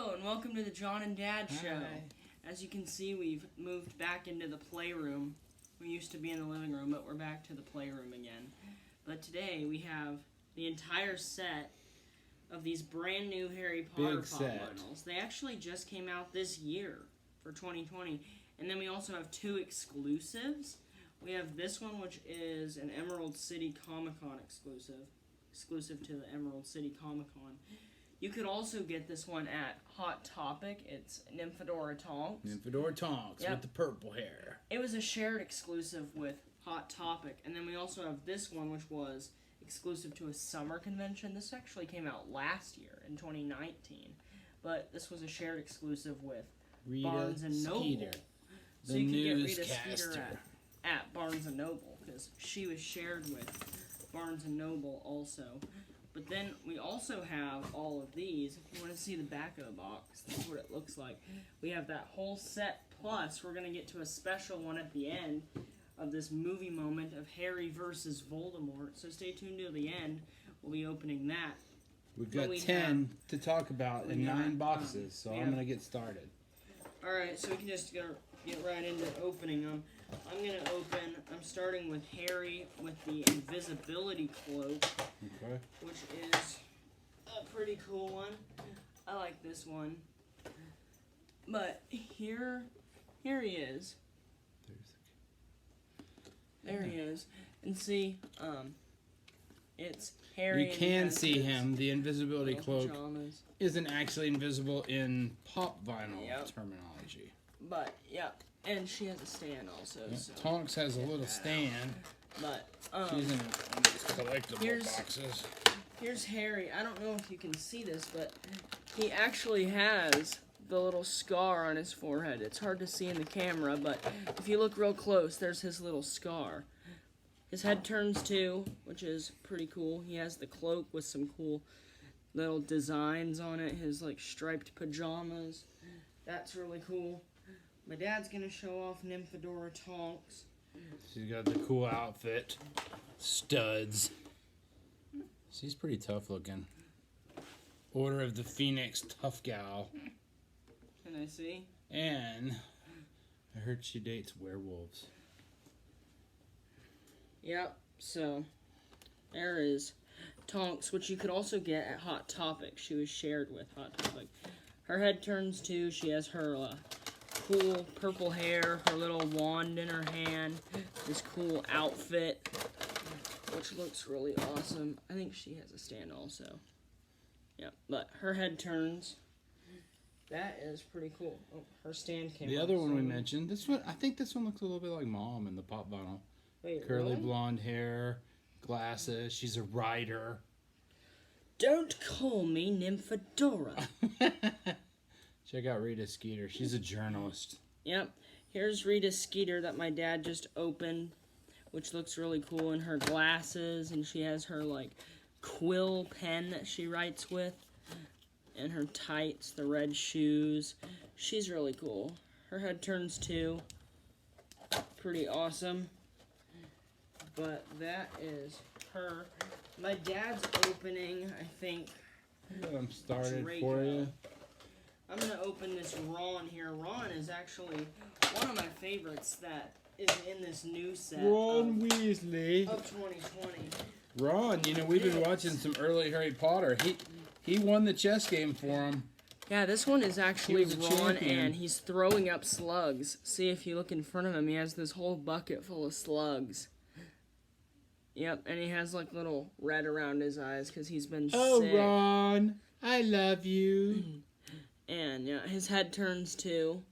Hello, and welcome to the John and Dad Show. Hi. As you can see, we've moved back into the playroom. We used to be in the living room, but we're back to the playroom again. But today, we have the entire set of these brand new Harry Potter Big pop set. vinyls. They actually just came out this year for 2020. And then we also have two exclusives. We have this one, which is an Emerald City Comic-Con exclusive to the Emerald City Comic-Con. You could also get this one at Hot Topic. It's Nymphadora Tonks. Nymphadora Tonks with the purple hair. It was a shared exclusive with Hot Topic. And then we also have this one, which was exclusive to a summer convention. This actually came out last year in 2019. But this was a shared exclusive with Rita Barnes & Noble. Skeeter, So the you can get Rita newscaster. Skeeter at Barnes & Noble, because she was shared with Barnes & Noble also. But then we also have all of these. If you want to see the back of the box, that's what it looks like. We have that whole set, plus we're going to get to a special one at the end of this movie moment of Harry versus Voldemort. So stay tuned to the end. We'll be opening that. We've got 10 to talk about in 9 boxes, so I'm going to get started. Alright, so we can just get right into opening them. I'm starting with Harry with the invisibility cloak, which is a pretty cool one. I like this one. But here he is. There he is. And see, it's Harry. You can see him. The invisibility cloak pajamas. isn't actually invisible in pop vinyl terminology. But, and she has a stand also. Yep. So Tonks has a little stand. But, she's in these collectible boxes. Here's Harry. I don't know if you can see this, but he actually has the little scar on his forehead. It's hard to see in the camera, but if you look real close, there's his little scar. His head turns too, which is pretty cool. He has the cloak with some cool little designs on it. His, striped pajamas. That's really cool. My dad's going to show off Nymphadora Tonks. She's got the cool outfit. Studs. She's pretty tough looking. Order of the Phoenix Tough Gal. Can I see? And I heard she dates werewolves. Yep, so there is Tonks, which you could also get at Hot Topic. She was shared with Hot Topic. Her head turns too. She has her cool purple hair, her little wand in her hand, this cool outfit, which looks really awesome. I think she has a stand also. Yep, but her head turns. That is pretty cool. Oh, her stand came The off, other one we mentioned, this one, I think this one looks a little bit like Mom in the pop vinyl. Wait, curly really? blonde hair, glasses. She's a writer. Don't call me Nymphadora. Check out Rita Skeeter. She's a journalist. Yep. Here's Rita Skeeter that my dad just opened, which looks really cool, in her glasses, and she has her, quill pen that she writes with, and her tights, the red shoes. She's really cool. Her head turns too. Pretty awesome. But that is her. My dad's opening, I think. I'm started Draco. for you. I'm going to open this Ron here. Ron is actually one of my favorites that is in this new set Ron Weasley. of 2020. Ron, we've been watching some early Harry Potter. He won the chess game for him. Yeah, this one is actually He was a Ron, champion. and he's throwing up slugs. See, if you look in front of him, he has this whole bucket full of slugs. Yep, and he has, little red around his eyes because he's been sick. Oh, Ron, I love you. And, yeah, his head turns too.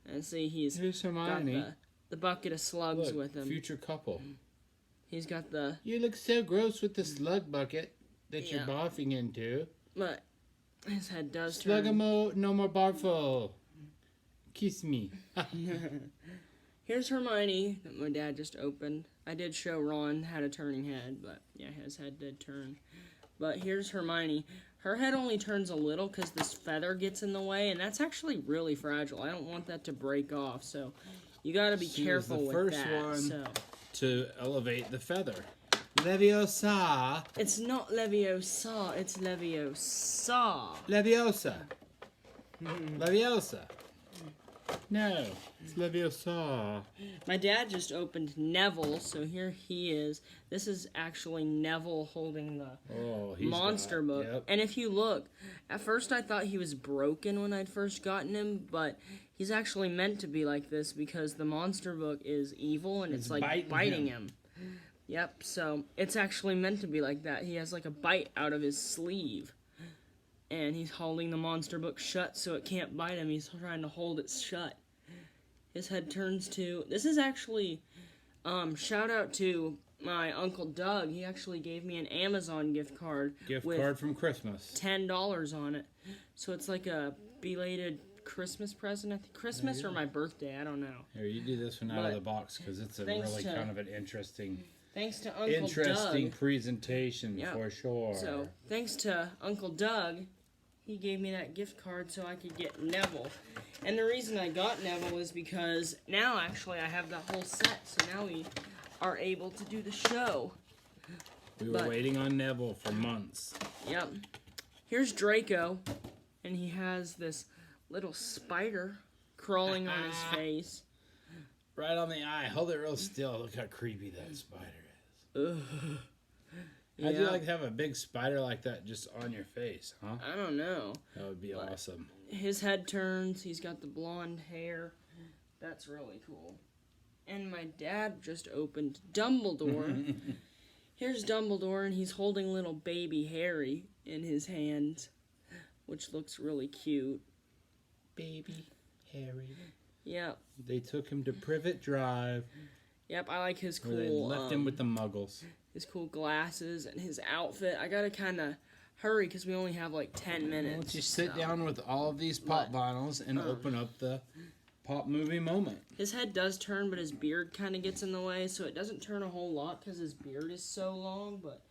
And see, he's Here's got Hermione. the bucket of slugs Look, with him. future couple. He's got the... You look so gross with the slug bucket that you're barfing into. But his head does turn. Slugamo, no more barfo. Kiss me. Here's Hermione that my dad just opened. I did show Ron had a turning head, but yeah, his head did turn. But here's Hermione. Her head only turns a little because this feather gets in the way, and that's actually really fragile. I don't want that to break off, so you got to be careful with that. She was the first one to elevate the feather. Leviosa. It's not Leviosa, it's Leviosa. Leviosa. Leviosa. No, it's Leviosa. My dad just opened Neville, so here he is. This is actually Neville holding the monster book. Yep. And if you look, at first I thought he was broken when I'd first gotten him, but he's actually meant to be like this because the monster book is evil and it's like biting him. Yep, so it's actually meant to be like that. He has like a bite out of his sleeve. And he's holding the monster book shut so it can't bite him. He's trying to hold it shut. His head turns to... This is actually... shout out to my Uncle Doug. He actually gave me an Amazon gift card. Card from Christmas. $10 on it. So it's like a belated Christmas present. I think Christmas or my birthday. I don't know. Here, you do this one out of the box because it's a really kind of an interesting... Thanks to Uncle Doug. Presentation, yeah. For sure. So, thanks to Uncle Doug, he gave me that gift card so I could get Neville. And the reason I got Neville is because now, actually, I have that whole set. So now we are able to do the show. We were waiting on Neville for months. Yep. Here's Draco, and he has this little spider crawling on his face. Right on the eye. Hold it real still. Look how creepy that spider is. Ugh. How'd you like to have a big spider like that just on your face, huh? I don't know. That would be awesome. His head turns. He's got the blonde hair. That's really cool. And my dad just opened Dumbledore. Here's Dumbledore, and he's holding little baby Harry in his hand, which looks really cute. Baby Harry. Yep. They took him to Privet Drive. Yep, I like his cool... They left him with the muggles. His cool glasses and his outfit. I gotta kind of hurry because we only have like 10 minutes. Why don't you sit down with all of these pop vinyls and open up the pop movie moment. His head does turn, but his beard kind of gets in the way, so it doesn't turn a whole lot because his beard is so long, but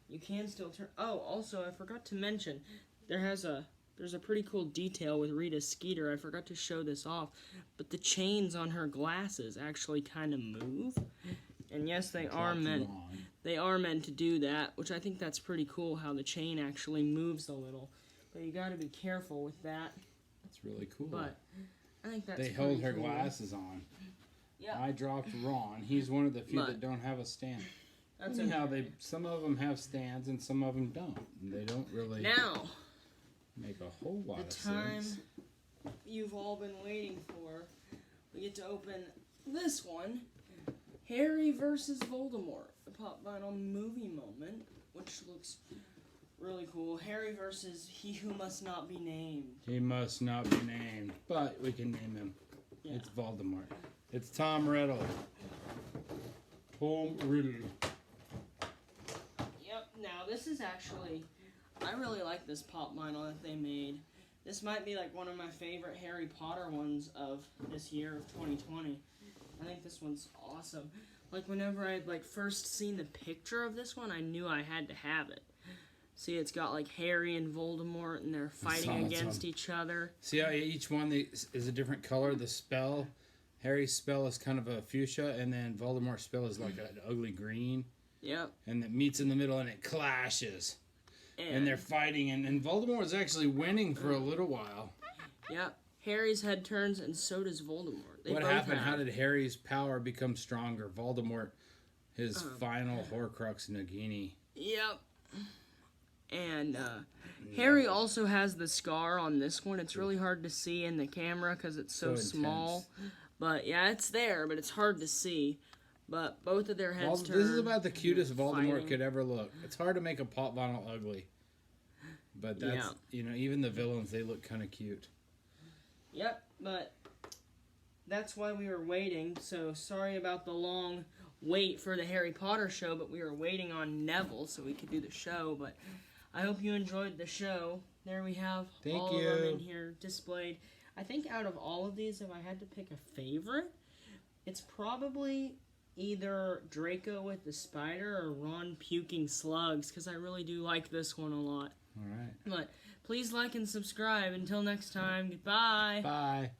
you can still turn... Oh, also, I forgot to mention, there's a pretty cool detail with Rita Skeeter. I forgot to show this off, but the chains on her glasses actually kind of move. And yes, they are meant to do that, which I think that's pretty cool how the chain actually moves a little. But you got to be careful with that. That's really cool. But I think that's they hold her glasses on. Yeah. I dropped Ron. He's one of the few that don't have a stand. That's some of them have stands and some of them don't. And they don't really make a whole lot of sense. The time you've all been waiting for. We get to open this one. Harry versus Voldemort, the pop vinyl movie moment, which looks really cool. Harry versus He Who Must Not Be Named. He must not be named, but we can name him. Yeah. It's Voldemort. It's Tom Riddle. Tom Riddle. Yep, now this is actually, I really like this pop vinyl that they made. This might be like one of my favorite Harry Potter ones of this year of 2020. I think this one's awesome. Like, whenever I had, first seen the picture of this one, I knew I had to have it. See, it's got, Harry and Voldemort, and they're fighting against each other. See how each one is a different color? The spell, Harry's spell is kind of a fuchsia, and then Voldemort's spell is like an ugly green. Yep. And it meets in the middle, and it clashes. And they're fighting, and Voldemort is actually winning for a little while. Yep. Harry's head turns, and so does Voldemort. What happened? How did Harry's power become stronger? Voldemort, his final Horcrux Nagini. Yep. And Harry also has the scar on this one. It's really hard to see in the camera because it's so small. But yeah, it's there, but it's hard to see. But both of their heads turn. This is about the cutest Voldemort could ever look. It's hard to make a pop vinyl ugly. But that's, even the villains, they look kind of cute. Yep, but that's why we were waiting. So sorry about the long wait for the Harry Potter show, but we were waiting on Neville so we could do the show. But I hope you enjoyed the show. There we have all of them in here displayed. I think out of all of these, if I had to pick a favorite, it's probably either Draco with the spider or Ron puking slugs, because I really do like this one a lot. All right. But please like and subscribe. Until next time, goodbye. Bye.